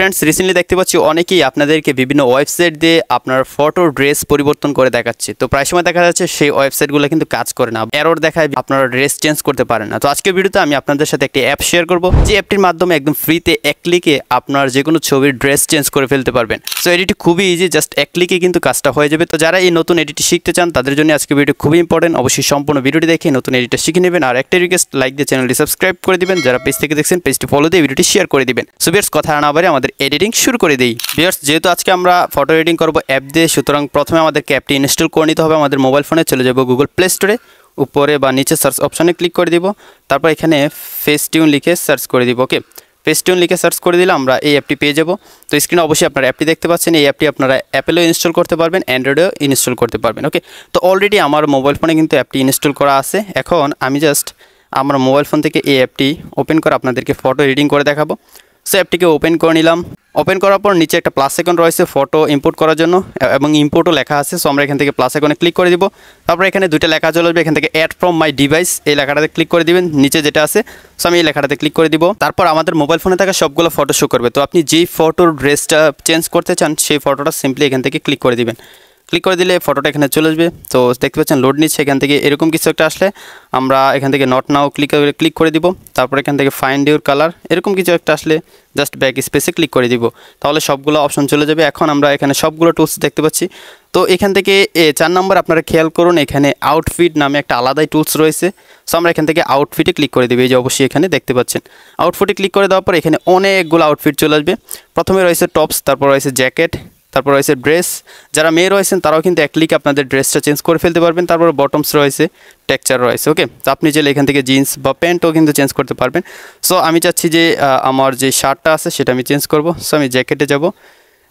Friends recently দেখতে পাচ্ছি অনেকেই আপনাদেরকে বিভিন্ন ওয়েবসাইট দিয়ে আপনার ফটো ড্রেস পরিবর্তন করে দেখাচ্ছে। তো প্রায় সময় দেখা যাচ্ছে সেই ওয়েবসাইটগুলো কিন্তু কাজ করে না, এরর দেখায়, আপনারা ড্রেস চেঞ্জ করতে পারেন না। তো আজকের ভিডিওতে আমি আপনাদের সাথে একটি অ্যাপ শেয়ার করব, যে অ্যাপটির মাধ্যমে একদম ফ্রিতে এক ক্লিকে আপনার যে কোনো ছবির ড্রেস চেঞ্জ করে ফেলতে পারবেন। সো এডিটটি খুবই ইজি, জাস্ট এক ক্লিকে কিন্তু কাজটা হয়ে যাবে। তো যারা এই নতুন এডিটটি শিখতে চান তাদের জন্য আজকে ভিডিও খুবই ইম্পর্টেন্ট। অবশ্যই সম্পূর্ণ ভিডিওটি দেখে নতুন এডিটটা শিখে নেবেন। আর একটা রিকোয়েস্ট, লাইক দিয়ে চ্যানেলটি সাবস্ক্রাইব করে দিবেন। যারা পেজ থেকে দেখছেন পেজটি ফলো দিয়ে ভিডিওটি শেয়ার করে দিবেন। সো ভিউয়ার্স কথা না বাড়িয়ে আমাদের এডিটিং শুরু করে দিই। ভিউয়ার্স যেহেতু আজকে আমরা ফটো এডিটিং করব অ্যাপ দিয়ে, সুতরাং প্রথমে আমাদেরকে অ্যাপটি ইনস্টল করে নিতে হবে। আমাদের মোবাইল ফোনে চলে যাব গুগল প্লে স্টোরে, উপরে বা নিচে সার্চ অপশনে ক্লিক করে দিব। তারপর এখানে ফেস্টিউন লিখে সার্চ করে দিব। ওকে, ফেস্টিউন লিখে সার্চ করে দিলে আমরা এই অ্যাপটি পেয়ে যাব। তো স্ক্রিনে অবশ্যই আপনারা অ্যাপটি দেখতে পাচ্ছেন। এই অ্যাপটি আপনারা অ্যাপেলেও ইনস্টল করতে পারবেন, অ্যান্ড্রয়েডেও ইনস্টল করতে পারবেন। ওকে, তো অলরেডি আমার মোবাইল ফোনে কিন্তু অ্যাপটি ইনস্টল করা আছে। এখন আমি জাস্ট আমার মোবাইল ফোন থেকে এই অ্যাপটি ওপেন করে আপনাদেরকে ফটো এডিটিং করে দেখাবো। সো অ্যাপটিকে ওপেন করে নিলাম। ওপেন করার পর নিচে একটা প্লাস আইকন রয়েছে ফটো ইম্পোর্ট করার জন্য, এবং ইম্পোর্টও লেখা আছে। সো আমরা এখান থেকে প্লাস আইকনে ক্লিক করে দিব। তারপর এখানে দুইটা লেখা চলে আসবে, এখান থেকে অ্যাড ফ্রম মাই ডিভাইস এই লেখাটাতে ক্লিক করে দিবেন, নিচে যেটা আছে। সো আমি এই লেখাটাতে ক্লিক করে দিব। তারপর আমাদের মোবাইল ফোনে থাকা সবগুলো ফটো শো করবে। তো আপনি যেই ফটোর ড্রেসটা চেঞ্জ করতে চান সেই ফটোটা সিম্পলি এখান থেকে ক্লিক করে দিবেন। ক্লিক করে দিলে ফটোটা এখানে চলে আসবে। তো দেখতে পাচ্ছেন লোড নিচ্ছে। এখান থেকে এরকম কিছু একটা আসলে আমরা এখান থেকে নট নাও ক্লিক করে দিব। তারপর এখান থেকে ফাইন্ড ইউর কালার এরকম কিছু একটা আসলে জাস্ট ব্যাক স্পেসে ক্লিক করে দিব। তাহলে সবগুলো অপশন চলে যাবে। এখন আমরা এখানে সবগুলো টুলস দেখতে পাচ্ছি। তো এখান থেকে 4 নম্বর আপনারা খেয়াল করুন, এখানে আউটফিট নামে একটা আলাদাই টুলস রয়েছে। সো আমরা এখান থেকে আউটফিটে ক্লিক করে দেবো। এই যে অবশ্যই এখানে দেখতে পাচ্ছেন আউটফিটে ক্লিক করে দেওয়ার পর এখানে অনেকগুলো আউটফিট চলে আসবে। প্রথমে রয়েছে টপস, তারপর রয়েছে জ্যাকেট, তারপর রয়েছে ড্রেস। যারা মেয়ে রয়েছেন তারাও কিন্তু এক ক্লিকে আপনাদের ড্রেসটা চেঞ্জ করে ফেলতে পারবেন। তারপর বটমস রয়েছে, টেক্সচার রয়েছে। ওকে, তো আপনি চাইলে এখান থেকে জিন্স বা প্যান্টও কিন্তু চেঞ্জ করতে পারবেন। সো আমি চাচ্ছি যে আমার যে শার্টটা আছে সেটা আমি চেঞ্জ করব। সো আমি জ্যাকেটে যাব।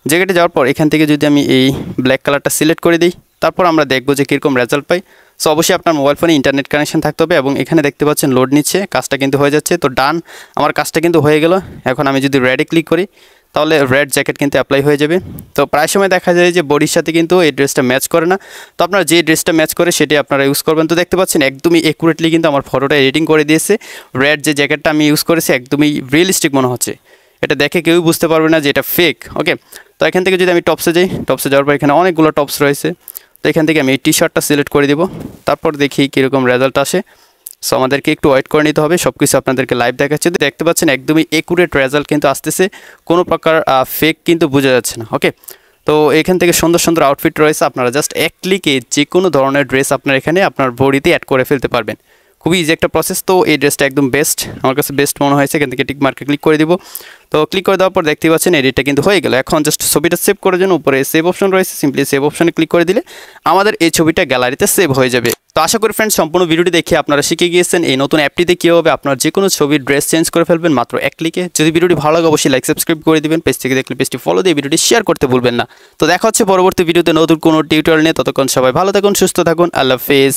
জ্যাকেটে যাওয়ার পর এখান থেকে যদি আমি এই ব্ল্যাক কালারটা সিলেক্ট করে দিই, তারপর আমরা দেখবো যে কীরকম রেজাল্ট পাই। সো অবশ্যই আপনার মোবাইল ফোনে ইন্টারনেট কানেকশন থাকতে হবে, এবং এখানে দেখতে পাচ্ছেন লোড নিচ্ছে, কাজটা কিন্তু হয়ে যাচ্ছে। তো ডান, আমার কাজটা কিন্তু হয়ে গেল। এখন আমি যদি রেডে ক্লিক করি তাহলে রেড জ্যাকেট কিন্তু অ্যাপ্লাই হয়ে যাবে। তো প্রায় সময় দেখা যায় যে বডির সাথে কিন্তু এই ড্রেসটা ম্যাচ করে না। তো আপনার যে ড্রেসটা ম্যাচ করে সেটাই আপনারা ইউজ করবেন। তো দেখতে পাচ্ছেন একদমই একুরেটলি কিন্তু আমার ফটোটা এডিটিং করে দিয়েছে। রেড যে জ্যাকেটটা আমি ইউজ করেছি একদমই রিয়েলিস্টিক মনে হচ্ছে, এটা দেখে কেউই বুঝতে পারবে না যে এটা ফেক। ওকে, তো এখান থেকে যদি আমি টপসে যাই, টপসে যাওয়ার পর এখানে অনেকগুলো টপস রয়েছে। তো এখান থেকে আমি এই টি শার্টটা সিলেক্ট করে দিব। তারপর দেখি কীরকম রেজাল্ট আসে। সো আমাদেরকে একটু ওয়েট করে নিতে হবে, সব কিছু আপনাদেরকে লাইভ দেখাচ্ছে। দেখতে পাচ্ছেন একদমই একুরেট রেজাল্ট কিন্তু আসতেছে, কোনো প্রকার ফেক কিন্তু বোঝা যাচ্ছে না। ওকে, তো এখান থেকে সুন্দর সুন্দর আউটফিট রয়েছে। আপনারা জাস্ট এক ক্লিকে যে কোনো ধরনের ড্রেস আপনার এখানে আপনার বডিতে অ্যাড করে ফেলতে পারবেন। খুবই ইজি একটা প্রসেস। তো এই ড্রেসটা একদম বেস্ট, আমার কাছে বেস্ট মনে হয়েছে। এখান থেকে টিক মার্কে ক্লিক করে দিব। তো ক্লিক করে দেওয়ার পর দেখতে পাচ্ছেন এডিটটা কিন্তু হয়ে গেল। এখন জাস্ট ছবিটা সেভ করার জন্য উপরে সেভ অপশন রয়েছে, সিম্পলি সেভ অপশনে ক্লিক করে দিলে আমাদের এই ছবিটা গ্যালারিতে সেভ হয়ে যাবে। তো আশা করি ফ্রেন্ডস সম্পূর্ণ ভিডিওটি দেখে আপনারা শিখে গিয়েছেন এই নতুন অ্যাপটিতে কীভাবে আপনার যে কোনো ছবির ড্রেস চেঞ্জ করে ফেলবেন মাত্র এক ক্লিকে। যদি ভিডিওটি ভালো লাগে অবশ্যই লাইক সাবস্ক্রাইব করে দিবেন। পেজ থেকে দেখলে পেজটি ফলো দিয়ে ভিডিওটি শেয়ার করতে ভুলবেন না। তো দেখা হচ্ছে পরবর্তী ভিডিওতে নতুন কোনো টিউটোরিয়াল নিয়ে। ততক্ষণ সবাই ভালো থাকুন, সুস্থ থাকুন, আল্লাহ হাফেজ।